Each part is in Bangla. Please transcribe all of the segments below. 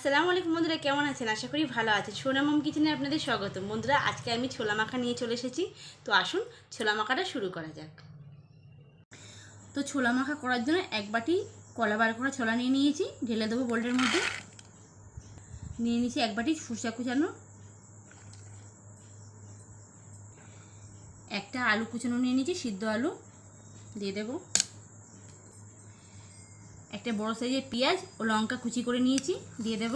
আসসালামু আলাইকুম বন্ধুরা, কেমন আছেন? আশা করি ভালো আছেন। সোনা মম কিচেনে আপনাদের স্বাগত। বন্ধুরা, আজকে আমি ছোলা মাখা নিয়ে চলে এসেছি। তো আসুন ছোলা মাখাটা শুরু করা যাক। তো ছোলা মাখা করার জন্য এক বাটি কলা বার করা ছোলা নিয়ে নিয়েছি, ঢেলে দেবো বোলটার মধ্যে। নিয়ে নিয়েছি এক বাটি সরষা কুচানো, একটা আলু কুচানো নিয়ে নিয়েছি, সিদ্ধ আলু দিয়ে দেবো। একটা বড় সাইজের পেঁয়াজ ও লঙ্কা কুচি করে নিয়েছি, দিয়ে দেব।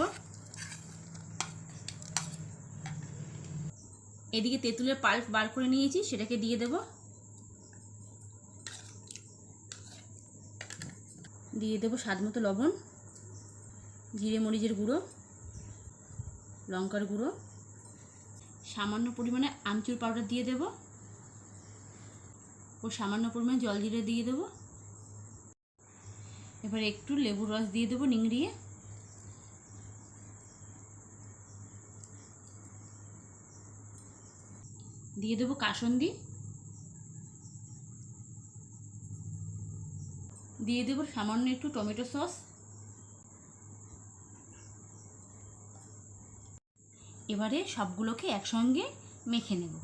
এদিকে তেঁতুলের পাল্প বার করে নিয়েছি, সেটাকে দিয়ে দেব। দিয়ে দেব স্বাদ মতো লবণ, জিরে মরিচের গুঁড়ো, লঙ্কার গুঁড়ো, সামান্য পরিমাণে আমচুর পাউডার দিয়ে দেব ও সামান্য পরিমাণে জল জিরে দিয়ে দেব। এবার একটু লেবুর রস দিয়ে দেবো নিংড়িয়ে। দিয়ে দেবো কাসুন্দি, দিয়ে দেবো সামান্য একটু টমেটো সস। এবারে সবগুলোকে একসঙ্গে মেখে নেব।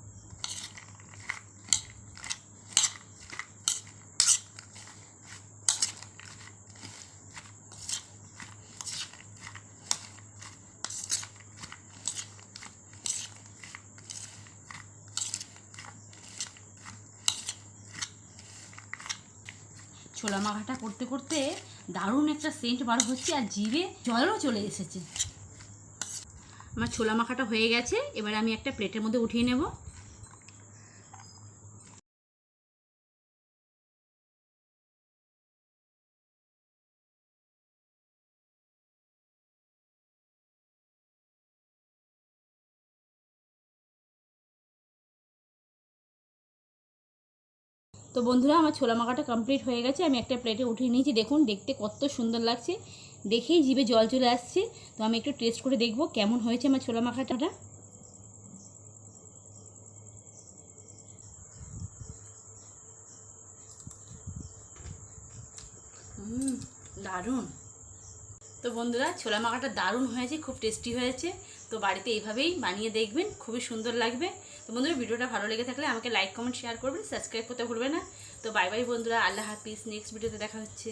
ছোলা মাখাটা করতে করতে দারুণ একটা সেন্ট বার হচ্ছে, আর জিভে জলও চলে এসেছে। আমার ছোলা মাখাটা হয়ে গেছে, এবার আমি একটা প্লেটের মধ্যে উঠিয়ে নেব। তো বন্ধুরা, আমার ছোলা মাখাটা কমপ্লিট হয়ে গেছে, আমি একটা প্লেটে উঠিয়ে নিয়েছি। দেখুন দেখতে কত সুন্দর লাগছে, দেখেই জিভে জল চলে আসছে। তো আমি একটু টেস্ট করে দেখব কেমন হয়েছে আমার ছোলা মাখাটা। দারুণ। তো বন্ধুরা, ছোলা মাখাটা দারুণ হয়েছে, খুব টেস্টি হয়েছে। তো বাড়িতে এইভাবেই বানিয়ে দেখবেন, খুবই সুন্দর লাগবে। তো বন্ধুরা, ভিডিওটা ভালো লেগে থাকলে আমাকে লাইক কমেন্ট শেয়ার করবেন, সাবস্ক্রাইব করতে ভুলবেন না। তো বাই বাই বন্ধুরা, আল্লাহ হাফিজ। নেক্সট ভিডিওতে দেখা হচ্ছে।